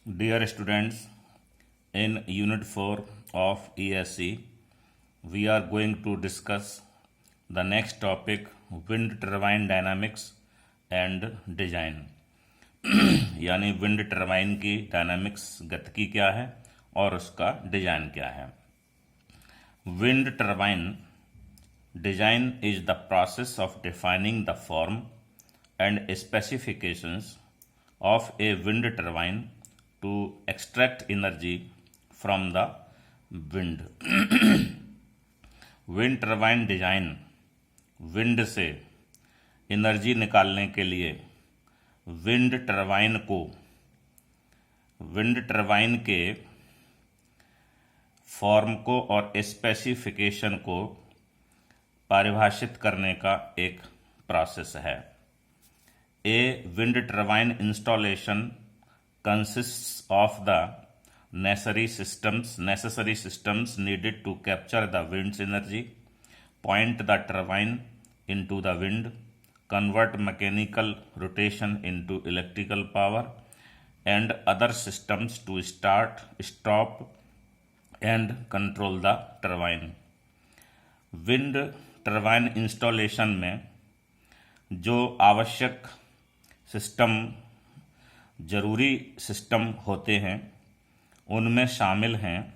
Dear students, in Unit 4 of ESE, we are going to discuss the next topic, wind turbine dynamics and design. यानी wind turbine की dynamics गतिकी क्या है और उसका design क्या है. Wind turbine design is the process of defining the form and specifications of a wind turbine to extract energy from the wind. Wind turbine design wind से एनर्जी निकालने के लिए विंड टरबाइन के फॉर्म को और specification को परिभाषित करने का एक प्रोसेस है. A wind turbine installation consists of the necessary systems needed to capture the wind's energy, point the turbine into the wind, convert mechanical rotation into electrical power, and other systems to start, stop, and control the turbine. Wind turbine installation में जो आवश्यक system जरूरी system होते हैं उनमें शामिल हैं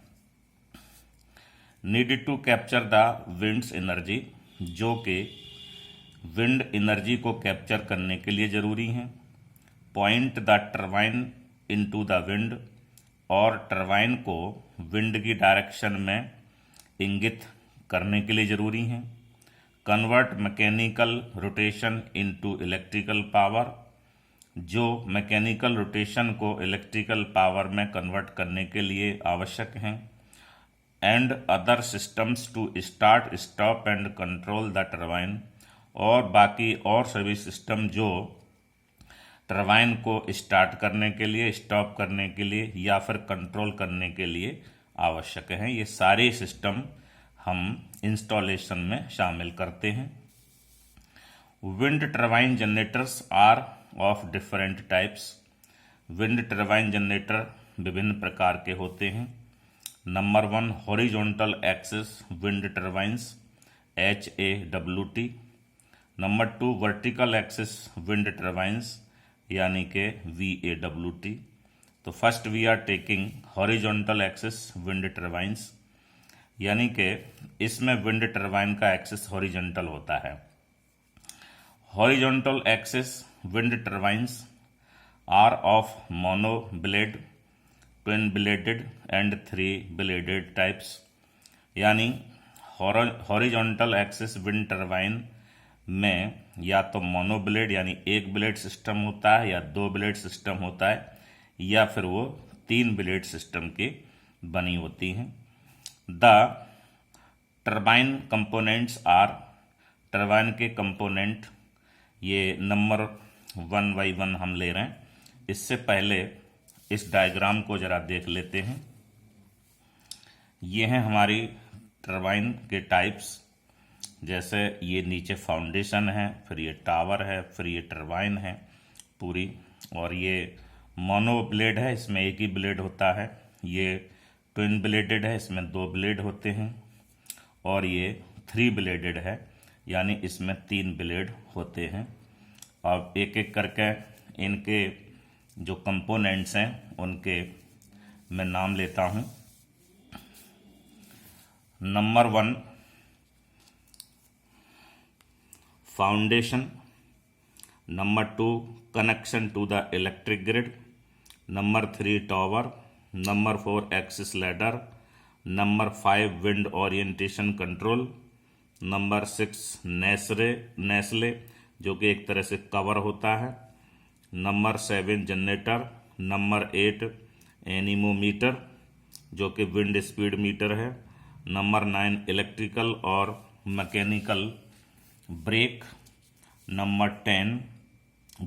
need to capture the wind's energy, जो कि विंड एनर्जी को कैप्चर करने के लिए ज़रूरी हैं. Point the turbine into the wind, और टरबाइन को विंड की डायरेक्शन में इंगित करने के लिए ज़रूरी हैं. Convert mechanical rotation into electrical power, जो मैकेनिकल रोटेशन को इलेक्ट्रिकल पावर में कन्वर्ट करने के लिए आवश्यक हैं. And other systems to start, stop and control the turbine, और बाकी और सभी सिस्टम जो टरबाइन को स्टार्ट करने के लिए, स्टॉप करने के लिए या फिर कंट्रोल करने के लिए आवश्यक हैं. ये सारे सिस्टम हम इंस्टॉलेशन में शामिल करते हैं. Wind turbine generators are of different types. Wind turbine generator विभिन्न प्रकार के होते हैं. Number 1 horizontal axis wind turbines HAWT. Number 2 vertical axis wind turbines यानी के VAWT. तो first we are taking horizontal axis wind turbines, यानी कि इसमें विंड टरबाइन का एक्सिस हॉरिजॉन्टल होता है. Horizontal axis wind turbines are of mono blade, twin bladed and 3 bladed types. यानी हॉरिजॉन्टल एक्सिस विंड टरबाइन में या तो मोनो ब्लेड यानी एक ब्लेड सिस्टम होता है या 2 ब्लेड सिस्टम होता है, या फिर वो 3 ब्लेड सिस्टम की बनी होती हैं. The turbine components are, turbine के कंपोनेंट ये नंबर 1 by 1 हम ले रहे हैं. इससे पहले इस डायग्राम को जरा देख लेते हैं. ये हैं हमारी टरबाइन के टाइप्स. जैसे ये नीचे फाउंडेशन है, फिर ये टावर है, फिर ये टरबाइन है पूरी, और ये मोनो ब्लेड है, इसमें एक ही ब्लेड होता है. ये ट्विन ब्लेडेड है, इसमें 2 ब्लेड होते हैं. और ये 3 ब्लेडेड है, यानी इसमें 3 ब्लेड होते हैं. अब एक एक करके इनके जो कंपोनेंट्स हैं उनके मैं नाम लेता हूँ. Number 1 foundation. Number 2 connection to the electric grid. Number 3 tower. Number 4 axis ladder. Number 5 wind orientation control. Number 6 nacelle जो कि एक तरह से कवर होता है. Number 7 generator. नंबर 8 एनीमोमीटर जो कि विंड स्पीड मीटर है. नंबर 9 इलेक्ट्रिकल और mechanical break. Number 10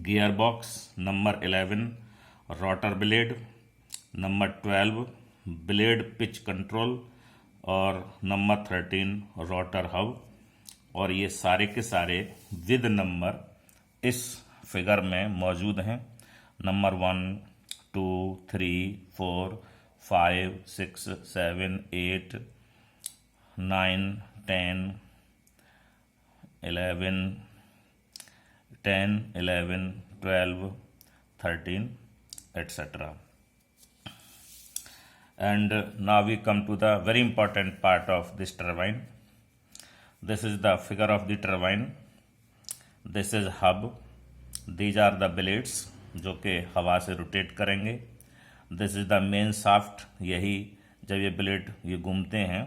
gear box. Number 11 rotor blade. Number 12 blade pitch control, और नंबर 13 रोटर हब. और ये सारे के सारे विद नंबर इस फिगर में मौजूद हैं. Number 1, 2, 3, 4, 5, 6, 7, 8, 9, 10, 11, 12, 13, etc. And now we come to the very important part of this turbine. This is the figure of the turbine. This is hub. These are the blades जो कि हवा से rotate करेंगे. This is the main shaft. यही जब ये blade ये घूमते हैं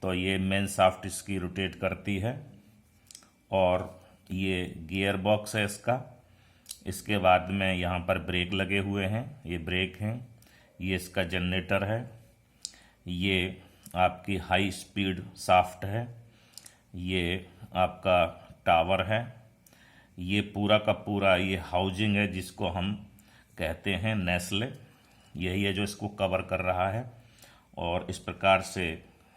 तो ये मेन शाफ्ट इसकी रोटेट करती है. और ये गियर बॉक्स है इसका. इसके बाद में यहाँ पर ब्रेक लगे हुए हैं. ये ब्रेक हैं. ये इसका जनरेटर है. ये आपकी हाई स्पीड शाफ्ट है. ये आपका टावर है. ये पूरा का पूरा ये हाउजिंग है जिसको हम कहते हैं नेस्ले. यही है जो इसको कवर कर रहा है. और इस प्रकार से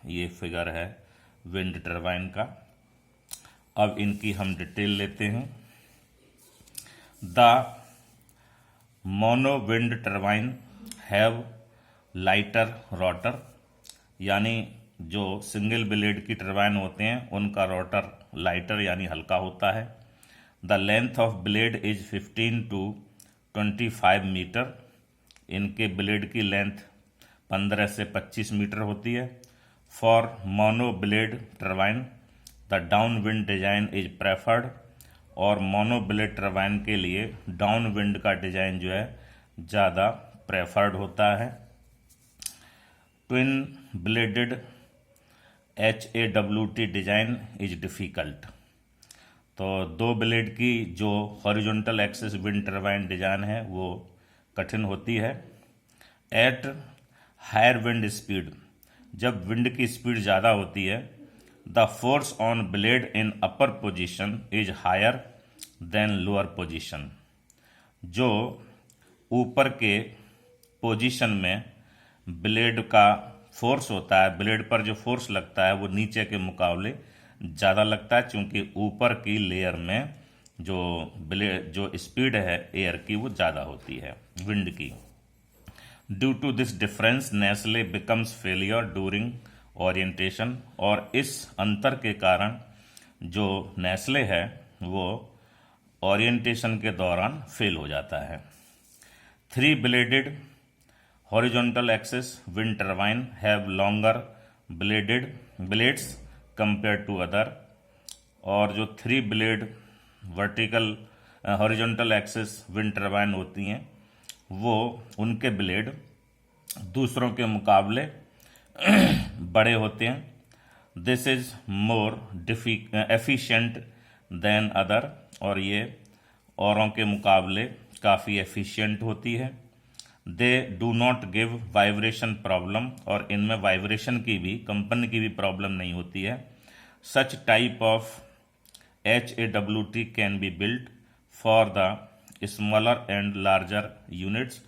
ये फिगर है विंड टरबाइन का. अब इनकी हम डिटेल लेते हैं. The mono wind turbine have lighter rotor, यानी जो सिंगल ब्लेड की टरबाइन होते हैं उनका रोटर लाइटर यानी हल्का होता है. The length of blade is 15 to 25 metre. इनके ब्लेड की लेंथ 15 से 25 मीटर होती है. For mono blade turbine the down wind design is preferred. और मोनो ब्लेड टरबाइन के लिए डाउन विंड का डिजाइन जो है ज़्यादा प्रेफर्ड होता है. Twin bladed HAWT design is difficult. तो दो ब्लेड की जो horizontal axis wind turbine design है वो कठिन होती है. एट हायर विंड स्पीड, जब विंड की स्पीड ज़्यादा होती है, the force on blade in upper position is higher than lower position. जो ऊपर के पोजीशन में ब्लेड का फोर्स होता है, ब्लेड पर जो फोर्स लगता है वो नीचे के मुकाबले ज़्यादा लगता है, क्योंकि ऊपर की लेयर में जो स्पीड है एयर की वो ज़्यादा होती है विंड की. Due to this difference nacelle becomes failure during orientation. और इस अंतर के कारण जो नेस्ले है वो ओरिएंटेशन के दौरान फेल हो जाता है. 3 bladed horizontal axis wind turbine have longer blades compare to other. और जो 3 blade vertical horizontal axis wind turbine होती हैं वो उनके ब्लेड दूसरों के मुकाबले बड़े होते हैं. This is more efficient then other. और ये औरों के मुकाबले काफ़ी एफिशिएंट होती है. They do not give vibration problem. और इनमें वाइब्रेशन की भी कंपन की भी प्रॉब्लम नहीं होती है. Such type of HAWT can be built for the smaller and larger units.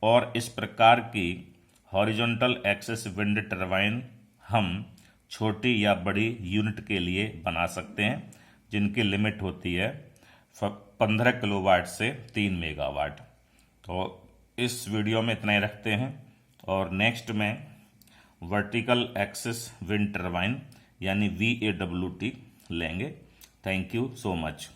और इस प्रकार की हॉरिजॉन्टल एक्सिस विंड टरबाइन हम छोटी या बड़ी यूनिट के लिए बना सकते हैं जिनकी लिमिट होती है 15 किलोवाट से 3 मेगावाट. तो इस वीडियो में इतना ही रखते हैं और नेक्स्ट में वर्टिकल एक्सिस विंड टरबाइन यानी VAWT लेंगे. Thank you so much.